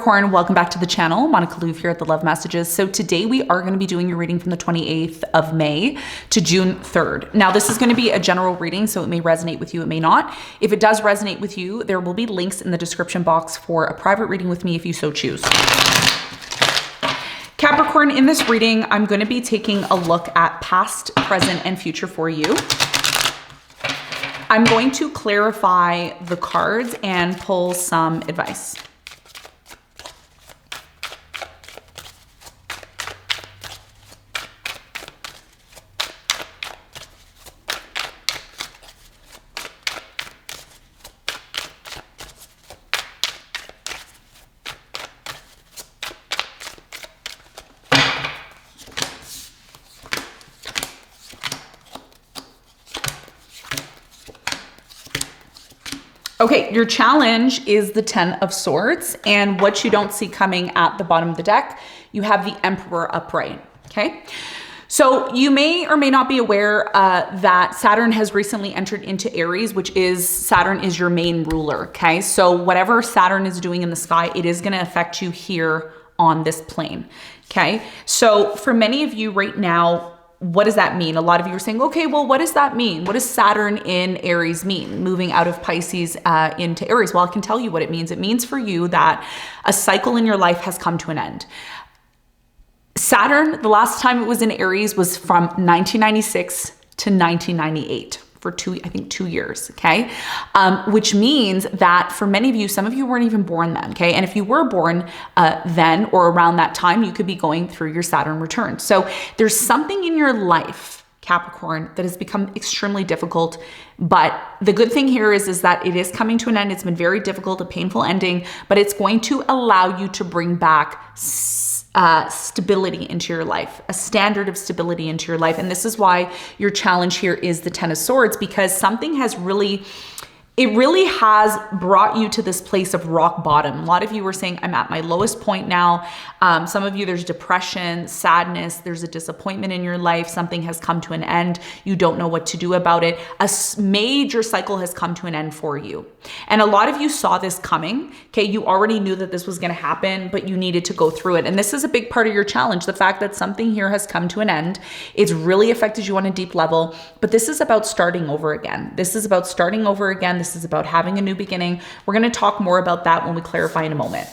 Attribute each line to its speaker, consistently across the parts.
Speaker 1: Capricorn, welcome back to the channel. Monica Louv here at the Love Messages. So today we are going to be doing your reading from the 28th of May to June 3rd. Now this is going to be a general reading, so it may resonate with you, it may not. If it does resonate with you, there will be links in the description box for a private reading with me if you so choose. Capricorn, in this reading, I'm going to be taking a look at past, present, and future for you. I'm going to clarify the cards and pull some advice. Okay, your challenge is the 10 of Swords, and what you don't see coming at the bottom of the deck, you have the Emperor upright, okay? So you may or may not be aware that Saturn has recently entered into Aries, which is, Saturn is your main ruler, okay? So whatever Saturn is doing in the sky, it is gonna affect you here on this plane, okay? So for many of you right now, what does that mean? A lot of you are saying, okay, well, what does that mean? What does Saturn in Aries mean? Moving out of Pisces into Aries? Well, I can tell you what it means. It means for you that a cycle in your life has come to an end. Saturn, the last time it was in Aries was from 1996 to 1998. For I think 2 years, okay? Which means that for many of you, some of you weren't even born then, okay? And if you were born then or around that time, you could be going through your Saturn return. So there's something in your life, Capricorn, that has become extremely difficult. But the good thing here is that it is coming to an end. It's been very difficult, a painful ending, but it's going to allow you to bring back stability into your life, a standard of stability into your life. And this is why your challenge here is the 10 of Swords, because something has really, it really has brought you to this place of rock bottom. A lot of you were saying, I'm at my lowest point now. Some of you, there's depression, sadness, there's a disappointment in your life. Something has come to an end. You don't know what to do about it. A major cycle has come to an end for you. And a lot of you saw this coming, okay? You already knew that this was gonna happen, but you needed to go through it. And this is a big part of your challenge, the fact that something here has come to an end. It's really affected you on a deep level, but this is about starting over again. This is about starting over again. This is about having a new beginning. We're gonna talk more about that when we clarify in a moment.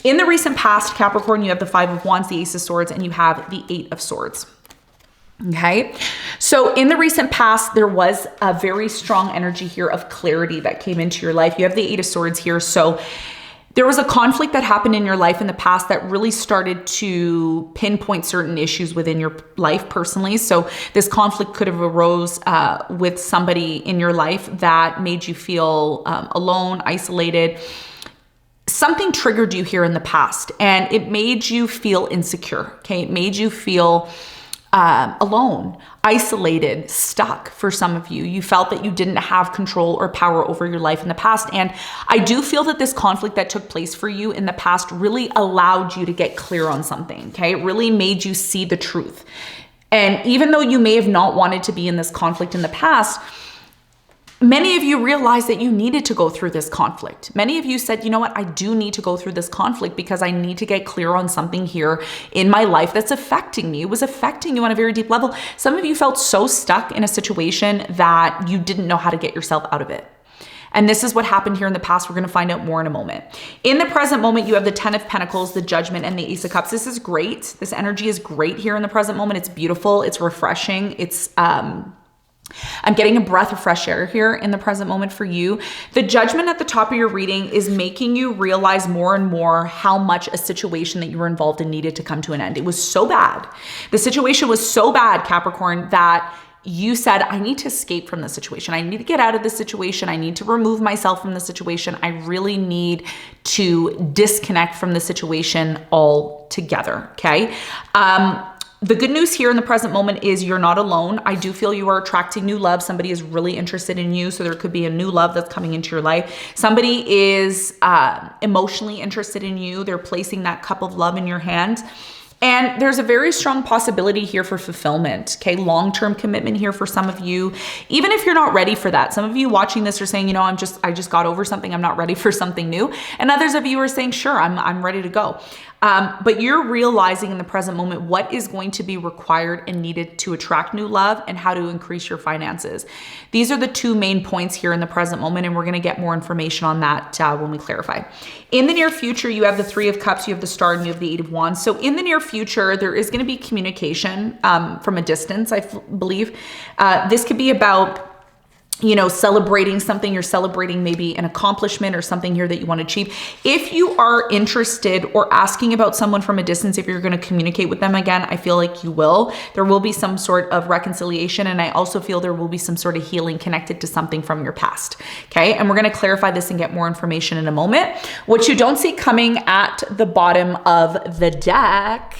Speaker 1: In the recent past, Capricorn, you have the 5 of Wands, the Ace of Swords, and you have the 8 of Swords. Okay, so in the recent past, there was a very strong energy here of clarity that came into your life. You have the 8 of Swords here. So there was a conflict that happened in your life in the past that really started to pinpoint certain issues within your life personally. So this conflict could have arose with somebody in your life that made you feel alone, isolated. Something triggered you here in the past and it made you feel insecure, okay? It made you feel alone, isolated, stuck for some of you. You felt that you didn't have control or power over your life in the past. And I do feel that this conflict that took place for you in the past really allowed you to get clear on something, okay? It really made you see the truth. And even though you may have not wanted to be in this conflict in the past, many of you realized that you needed to go through this conflict. Many of you said, you know what, I do need to go through this conflict because I need to get clear on something here in my life that's affecting me. It was affecting you on a very deep level. Some of you felt so stuck in a situation that you didn't know how to get yourself out of it. And this is what happened here in the past. We're going to find out more in a moment. In the present moment, you have the 10 of Pentacles, the Judgment, and the Ace of Cups. This is great. This energy is great here in the present moment. It's beautiful. It's refreshing. It's, I'm getting a breath of fresh air here in the present moment for you. The Judgment at the top of your reading is making you realize more and more how much a situation that you were involved in needed to come to an end. It was so bad. The situation was so bad, Capricorn, that you said, I need to escape from the situation. I need to get out of this situation. I need to remove myself from the situation. I really need to disconnect from the situation altogether, okay? The good news here in the present moment is you're not alone. I do feel you are attracting new love. Somebody is really interested in you. So there could be a new love that's coming into your life. Somebody is emotionally interested in you. They're placing that cup of love in your hand. And there's a very strong possibility here for fulfillment, okay? Long-term commitment here for some of you, even if you're not ready for that. Some of you watching this are saying, you know, I just got over something. I'm not ready for something new. And others of you are saying, sure, I'm ready to go. But you're realizing in the present moment what is going to be required and needed to attract new love and how to increase your finances. These are the two main points here in the present moment, and we're going to get more information on that when we clarify. In the near future, you have the Three of Cups, you have the Star, and you have the Eight of Wands. So in the near future, there is going to be communication from a distance, I believe. This could be about, you know, celebrating something. You're celebrating maybe an accomplishment or something here that you want to achieve. If you are interested or asking about someone from a distance, if you're going to communicate with them again, I feel like you will. There will be some sort of reconciliation. And I also feel there will be some sort of healing connected to something from your past. Okay. And we're going to clarify this and get more information in a moment. What you don't see coming at the bottom of the deck,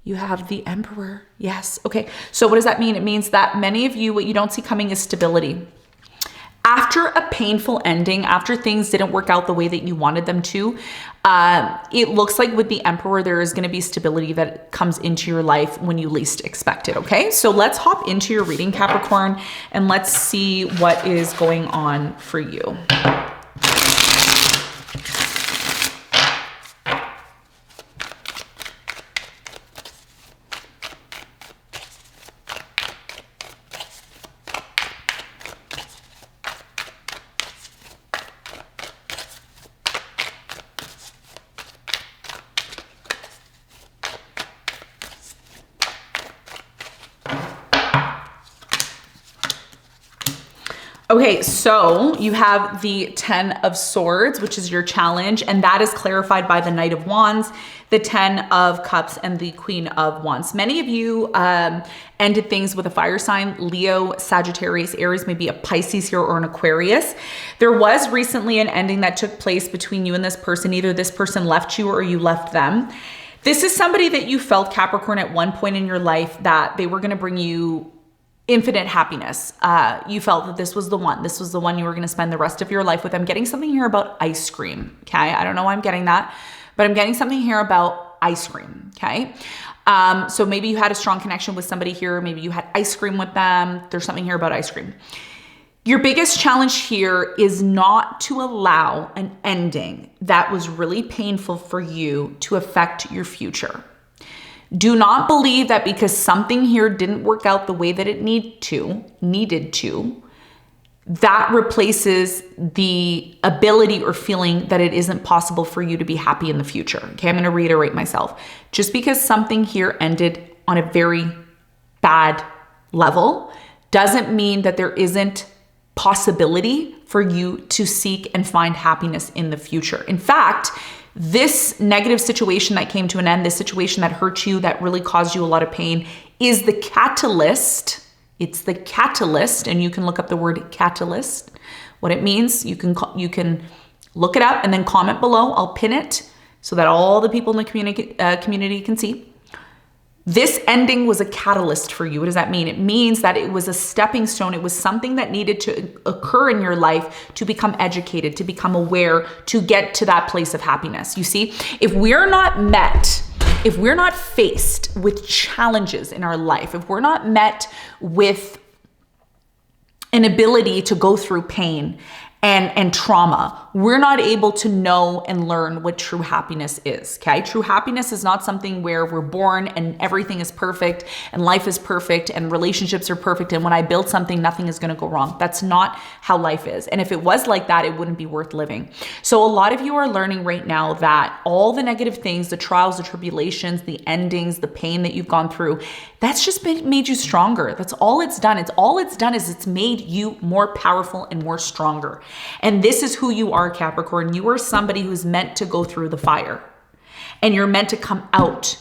Speaker 1: you have the Emperor. Yes. Okay. So what does that mean? It means that many of you, what you don't see coming is stability. After a painful ending, after things didn't work out the way that you wanted them to, it looks like with the Emperor, there is going to be stability that comes into your life when you least expect it. Okay. So let's hop into your reading, Capricorn, and let's see what is going on for you. Okay, so you have the 10 of Swords, which is your challenge, and that is clarified by the Knight of Wands, the 10 of Cups, and the Queen of Wands. Many of you ended things with a fire sign, Leo, Sagittarius, Aries, maybe a Pisces here or an Aquarius. There was recently an ending that took place between you and this person. Either this person left you or you left them. This is somebody that you felt, Capricorn, at one point in your life that they were going to bring you infinite happiness. You felt that this was the one. This was the one you were going to spend the rest of your life with. I'm getting something here about ice cream. Okay. I don't know why I'm getting that, but I'm getting something here about ice cream. Okay. So maybe you had a strong connection with somebody here. Maybe you had ice cream with them. There's something here about ice cream. Your biggest challenge here is not to allow an ending that was really painful for you to affect your future. Do not believe that because something here didn't work out the way that it needed to, that replaces the ability or feeling that it isn't possible for you to be happy in the future. Okay, I'm going to reiterate myself. Just because something here ended on a very bad level doesn't mean that there isn't possibility for you to seek and find happiness in the future. In fact, this negative situation that came to an end, this situation that hurt you, that really caused you a lot of pain, is the catalyst. It's the catalyst, and you can look up the word catalyst, what it means. You can look it up and then comment below. I'll pin it so that all the people in the community can see. This ending was a catalyst for you. What does that mean? It means that it was a stepping stone. It was something that needed to occur in your life to become educated, to become aware, to get to that place of happiness. You see, if we're not faced with challenges in our life, if we're not met with an ability to go through pain and trauma, we're not able to know and learn what true happiness is, okay? True happiness is not something where we're born and everything is perfect and life is perfect and relationships are perfect and when I build something, nothing is gonna go wrong. That's not how life is. And if it was like that, it wouldn't be worth living. So a lot of you are learning right now that all the negative things, the trials, the tribulations, the endings, the pain that you've gone through, that's just made you stronger. That's all it's done. It's made you more powerful and more stronger. And this is who you are, Capricorn. You are somebody who's meant to go through the fire and you're meant to come out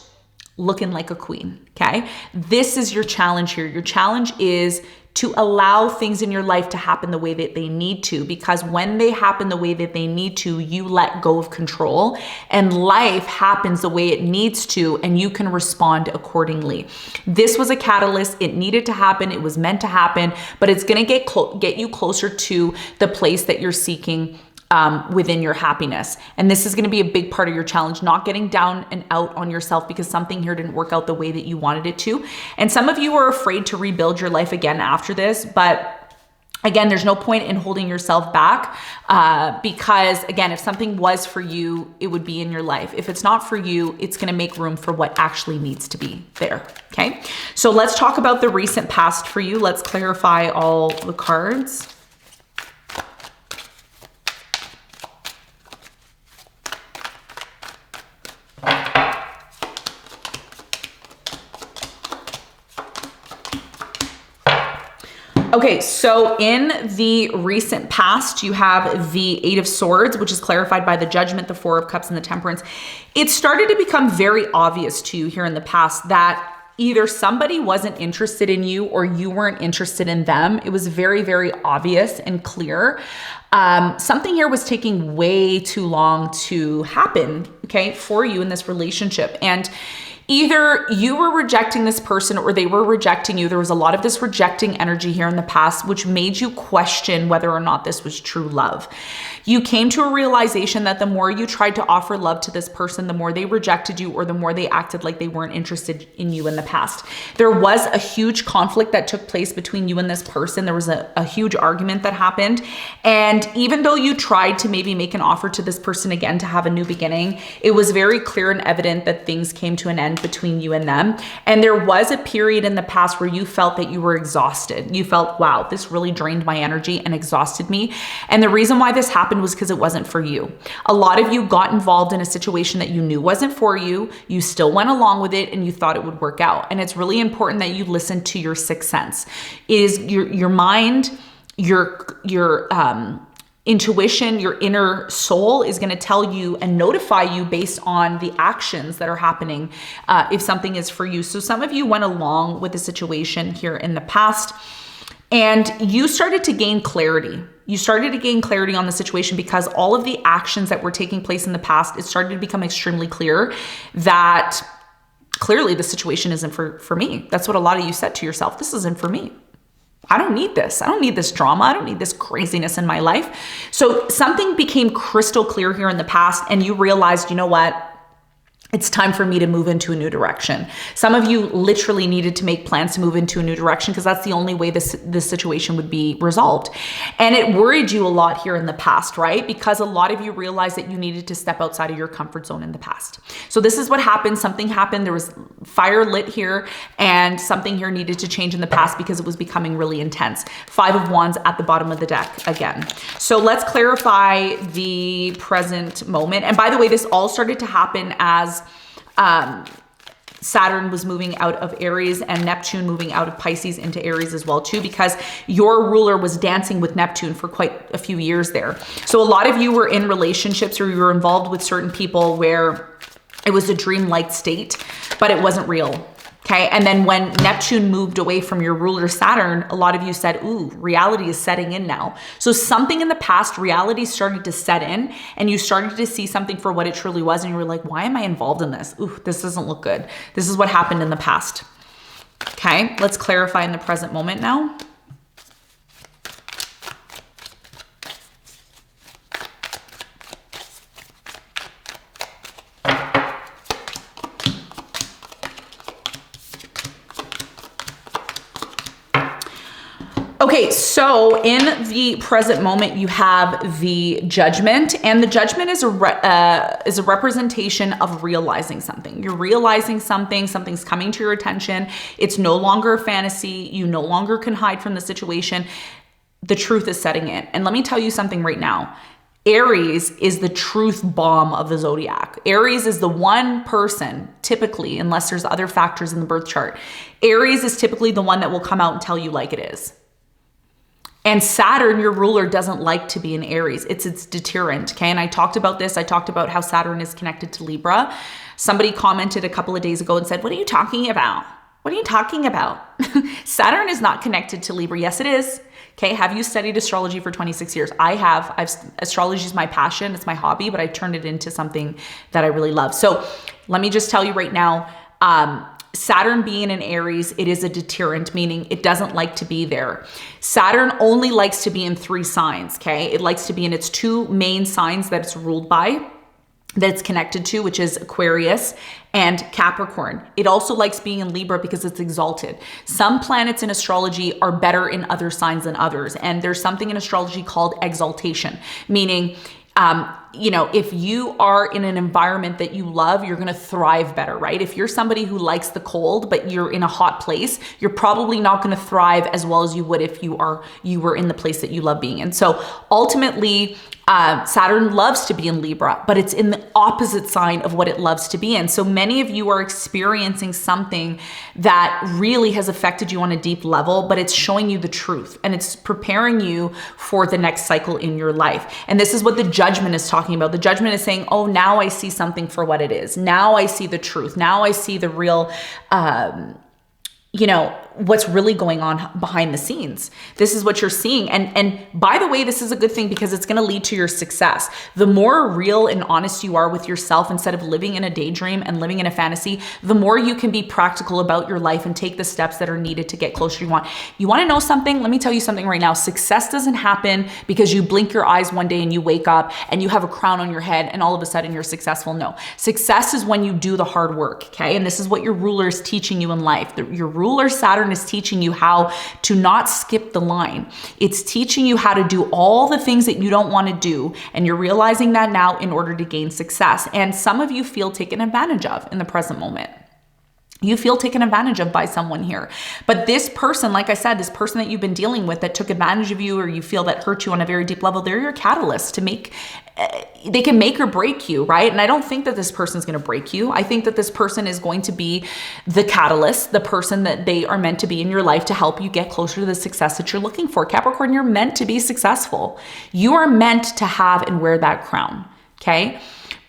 Speaker 1: looking like a queen, okay? This is your challenge here. Your challenge is to allow things in your life to happen the way that they need to, because when they happen the way that they need to, you let go of control and life happens the way it needs to and you can respond accordingly. This was a catalyst. It needed to happen. It was meant to happen, but it's going to get you closer to the place that you're seeking within your happiness. And this is going to be a big part of your challenge, not getting down and out on yourself because something here didn't work out the way that you wanted it to. And some of you are afraid to rebuild your life again after this, but again, there's no point in holding yourself back because, again, if something was for you, it would be in your life. If it's not for you, it's going to make room for what actually needs to be there. Okay, so let's talk about the recent past for you. Let's clarify all the cards. Okay, so in the recent past, you have the Eight of Swords, which is clarified by the Judgment, the Four of Cups, and the Temperance. It started to become very obvious to you here in the past that either somebody wasn't interested in you or you weren't interested in them. It was very, very obvious and clear. Something here was taking way too long to happen, okay, for you in this relationship. And either you were rejecting this person or they were rejecting you. There was a lot of this rejecting energy here in the past, which made you question whether or not this was true love. You came to a realization that the more you tried to offer love to this person, the more they rejected you or the more they acted like they weren't interested in you in the past. There was a huge conflict that took place between you and this person. There was a huge argument that happened. And even though you tried to maybe make an offer to this person again to have a new beginning, it was very clear and evident that things came to an end between you and them. And there was a period in the past where you felt that you were exhausted. You felt, wow, this really drained my energy and exhausted me. And the reason why this happened was because it wasn't for you. A lot of you got involved in a situation that you knew wasn't for you. You still went along with it and you thought it would work out. And it's really important that you listen to your sixth sense. It is your mind, your intuition, your inner soul is going to tell you and notify you based on the actions that are happening if something is for you. So some of you went along with the situation here in the past and you started to gain clarity. You started to gain clarity on the situation because all of the actions that were taking place in the past, it started to become extremely clear that clearly the situation isn't for me. That's what a lot of you said to yourself. This isn't for me. I don't need this. I don't need this drama. I don't need this craziness in my life. So something became crystal clear here in the past and you realized, you know what? It's time for me to move into a new direction. Some of you literally needed to make plans to move into a new direction because that's the only way this situation would be resolved. And it worried you a lot here in the past, right? Because a lot of you realized that you needed to step outside of your comfort zone in the past. So this is what happened. Something happened. There was fire lit here and something here needed to change in the past because it was becoming really intense. Five of Wands at the bottom of the deck again. So let's clarify the present moment. And by the way, this all started to happen as Saturn was moving out of Aries and Neptune moving out of Pisces into Aries as well too, because your ruler was dancing with Neptune for quite a few years there. So a lot of you were in relationships or you were involved with certain people where it was a dreamlike state, but it wasn't real. Okay. And then when Neptune moved away from your ruler Saturn, a lot of you said, ooh, reality is setting in now. So something in the past, reality started to set in and you started to see something for what it truly was. And you were like, why am I involved in this? Ooh, this doesn't look good. This is what happened in the past. Okay. Let's clarify in the present moment now. Okay, so in the present moment, you have the Judgment, and the Judgment is a representation of realizing something. You're realizing something, something's coming to your attention. It's no longer a fantasy. You no longer can hide from the situation. The truth is setting in. And let me tell you something right now. Aries is the truth bomb of the zodiac. Aries is the one person, typically, unless there's other factors in the birth chart, Aries is typically the one that will come out and tell you like it is. And Saturn, your ruler, doesn't like to be in Aries. It's its deterrent, okay? And I talked about this. I talked about how Saturn is connected to Libra. Somebody commented a couple of days ago and said, what are you talking about? What are you talking about? Saturn is not connected to Libra. Yes, it is. Okay, have you studied astrology for 26 years? I have. Astrology is my passion. It's my hobby, but I turned it into something that I really love. So let me just tell you right now, Saturn being in Aries, it is a deterrent, meaning it doesn't like to be there. Saturn only likes to be in 3 signs, okay? It likes to be in its 2 main signs that it's ruled by, that it's connected to, which is Aquarius and Capricorn. It also likes being in Libra because it's exalted. Some planets in astrology are better in other signs than others. And there's something in astrology called exaltation, meaning you know, if you are in an environment that you love, you're going to thrive better, right? If you're somebody who likes the cold, but you're in a hot place, you're probably not going to thrive as well as you would if you were in the place that you love being in. So ultimately, Saturn loves to be in Libra, but it's in the opposite sign of what it loves to be in. So many of you are experiencing something that really has affected you on a deep level, but it's showing you the truth and it's preparing you for the next cycle in your life. And this is what the Judgment is talking about. The Judgment is saying, oh, now I see something for what it is. Now I see the truth. Now I see the real, you know, what's really going on behind the scenes. This is what you're seeing. And by the way, this is a good thing because it's going to lead to your success. The more real and honest you are with yourself, instead of living in a daydream and living in a fantasy, the more you can be practical about your life and take the steps that are needed to get closer to you want. You want to know something? Let me tell you something right now. Success doesn't happen because you blink your eyes one day and you wake up and you have a crown on your head and all of a sudden you're successful. No, success is when you do the hard work. Okay. And this is what your ruler is teaching you in life. Your ruler, Saturn, is teaching you how to not skip the line. It's teaching you how to do all the things that you don't want to do. And you're realizing that now in order to gain success. And some of you feel taken advantage of in the present moment. You feel taken advantage of by someone here. But this person, like I said, this person that you've been dealing with that took advantage of you or you feel that hurt you on a very deep level, they're your catalyst to make, they can make or break you, right? And I don't think that this person's going to break you. I think that this person is going to be the catalyst, the person that they are meant to be in your life to help you get closer to the success that you're looking for. Capricorn, you're meant to be successful. You are meant to have and wear that crown, okay?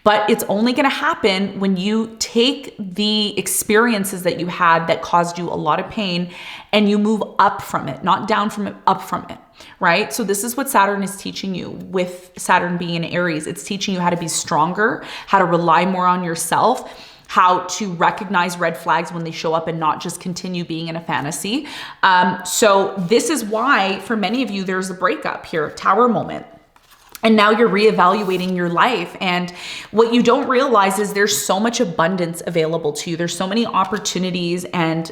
Speaker 1: But it's only going to happen when you take the experiences that you had that caused you a lot of pain and you move up from it, not down from it, up from it, right? So this is what Saturn is teaching you with Saturn being in Aries. It's teaching you how to be stronger, how to rely more on yourself, how to recognize red flags when they show up and not just continue being in a fantasy. So this is why for many of you, there's a breakup here, Tower moment. And now you're reevaluating your life. And what you don't realize is there's so much abundance available to you. There's so many opportunities and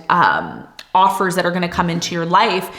Speaker 1: offers that are going to come into your life.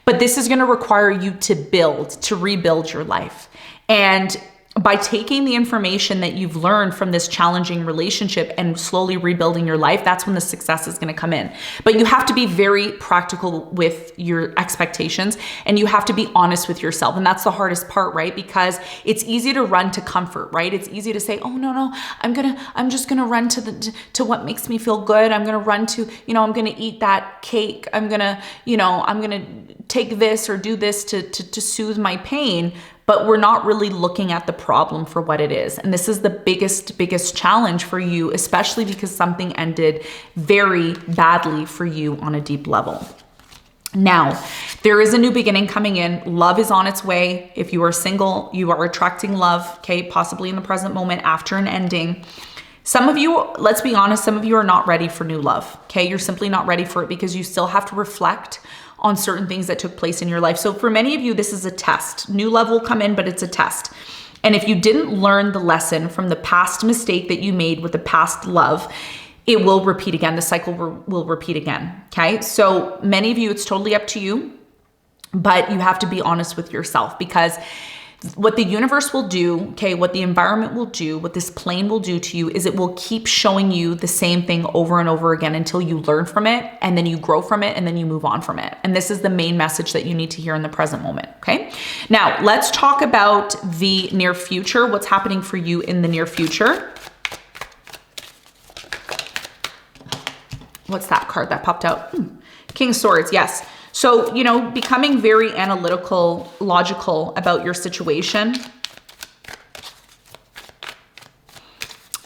Speaker 1: But this is going to require you to rebuild your life. And by taking the information that you've learned from this challenging relationship and slowly rebuilding your life, that's when the success is going to come in. But you have to be very practical with your expectations and you have to be honest with yourself. And that's the hardest part, right? Because it's easy to run to comfort, right? It's easy to say, oh, no, I'm just going to run to what makes me feel good. I'm going to run to, I'm going to eat that cake. I'm going to take this or do this to soothe my pain. But we're not really looking at the problem for what it is. And this is the biggest challenge for you, especially because something ended very badly for you on a deep level. Now, there is a new beginning coming in. Love is on its way. If you are single, you are attracting love, okay, possibly in the present moment after an ending. Some of you, let's be honest, some of you are not ready for new love, okay? You're simply not ready for it because you still have to reflect on certain things that took place in your life. So for many of you, this is a test. New love will come in, but it's a test. And if you didn't learn the lesson from the past mistake that you made with the past love, it will repeat again. The cycle will repeat again, okay? So many of you, it's totally up to you, but you have to be honest with yourself because what the universe will do, okay, what the environment will do, what this plane will do to you is it will keep showing you the same thing over and over again until you learn from it and then you grow from it and then you move on from it. And this is the main message that you need to hear in the present moment, okay? Now, let's talk about the near future, what's happening for you in the near future. What's that card that popped out? King of Swords, yes. So, becoming very analytical, logical about your situation.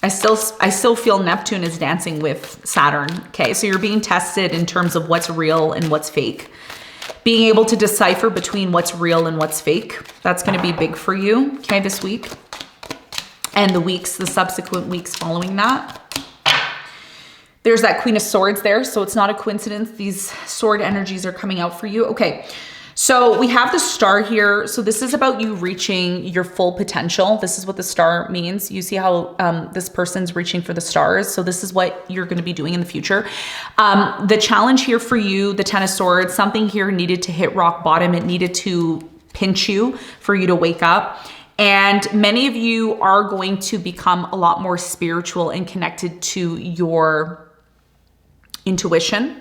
Speaker 1: I still feel Neptune is dancing with Saturn. Okay, so you're being tested in terms of what's real and what's fake. Being able to decipher between what's real and what's fake. That's going to be big for you, okay, this week. And the subsequent weeks following that. There's that Queen of Swords there, so it's not a coincidence. These sword energies are coming out for you. Okay, so we have the Star here. So this is about you reaching your full potential. This is what the Star means. You see how this person's reaching for the stars. So this is what you're going to be doing in the future. The challenge here for you, the Ten of Swords, something here needed to hit rock bottom. It needed to pinch you for you to wake up. And many of you are going to become a lot more spiritual and connected to your intuition.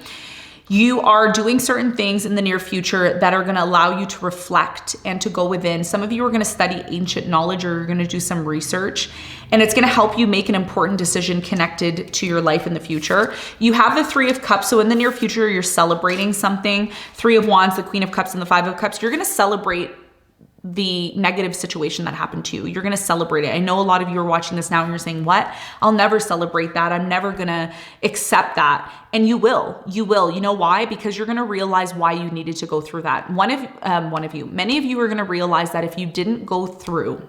Speaker 1: You are doing certain things in the near future that are going to allow you to reflect and to go within. Some of you are going to study ancient knowledge, or you're going to do some research, and it's going to help you make an important decision connected to your life in the future. You have the Three of Cups. So in the near future, you're celebrating something. Three of Wands, the Queen of Cups, and the Five of Cups. You're going to celebrate the negative situation that happened to you. You're going to celebrate it. I know a lot of you are watching this now and you're saying, what? I'll never celebrate that. I'm never going to accept that. And you will. You know why? Because you're going to realize why you needed to go through that. Many of you are going to realize that if you didn't go through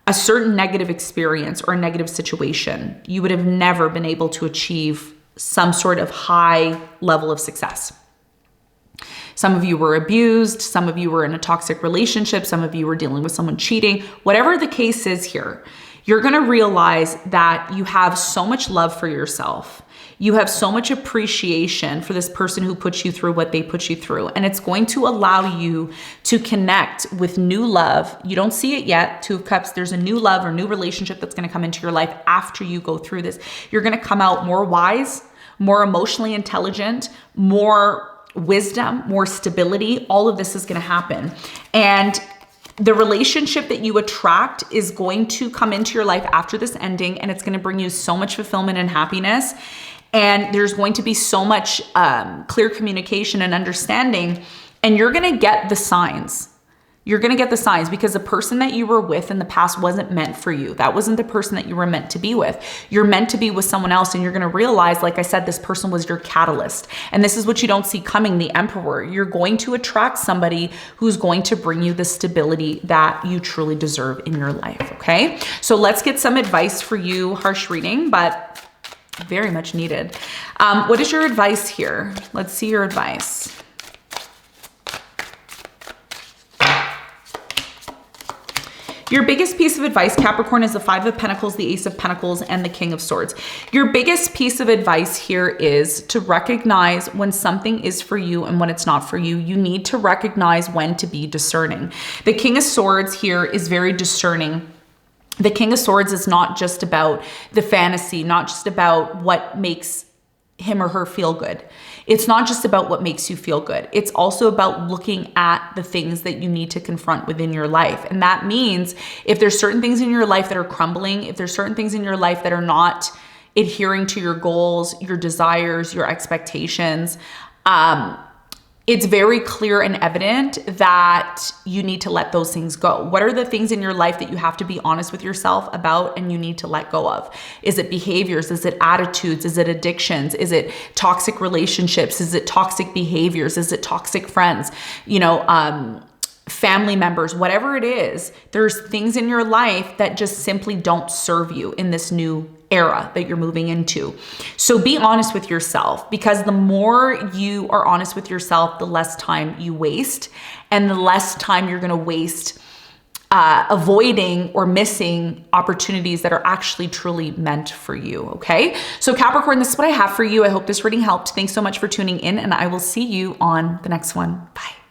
Speaker 1: a certain negative experience or a negative situation, you would have never been able to achieve some sort of high level of success. Some of you were abused. Some of you were in a toxic relationship. Some of you were dealing with someone cheating. Whatever the case is here, you're going to realize that you have so much love for yourself. You have so much appreciation for this person who put you through what they put you through. And it's going to allow you to connect with new love. You don't see it yet. Two of Cups, there's a new love or new relationship that's going to come into your life after you go through this. You're going to come out more wise, more emotionally intelligent, more wisdom, more stability. All of this is going to happen. And the relationship that you attract is going to come into your life after this ending, and it's going to bring you so much fulfillment and happiness. And there's going to be so much clear communication and understanding, and you're going to get the signs. You're going to get the signs because the person that you were with in the past wasn't meant for you. That wasn't the person that you were meant to be with. You're meant to be with someone else, and you're going to realize, like I said, this person was your catalyst. And this is what you don't see coming, the Emperor. You're going to attract somebody who's going to bring you the stability that you truly deserve in your life, okay? So let's get some advice for you. Harsh reading, but very much needed. What is your advice here? Let's see your advice. Your biggest piece of advice, Capricorn, is the Five of Pentacles, the Ace of Pentacles, and the King of Swords. Your biggest piece of advice here is to recognize when something is for you and when it's not for you. You need to recognize when to be discerning. The King of Swords here is very discerning. The King of Swords is not just about the fantasy, not just about what makes him or her feel good. It's not just about what makes you feel good. It's also about looking at the things that you need to confront within your life. And that means if there's certain things in your life that are crumbling, if there's certain things in your life that are not adhering to your goals, your desires, your expectations, it's very clear and evident that you need to let those things go. What are the things in your life that you have to be honest with yourself about and you need to let go of? Is it behaviors? Is it attitudes? Is it addictions? Is it toxic relationships? Is it toxic behaviors? Is it toxic friends? Family members, whatever it is, there's things in your life that just simply don't serve you in this new era that you're moving into. So be honest with yourself, because the more you are honest with yourself, the less time you waste, and the less time you're going to waste avoiding or missing opportunities that are actually truly meant for you. Okay. So Capricorn, this is what I have for you. I hope this reading helped. Thanks so much for tuning in, and I will see you on the next one. Bye.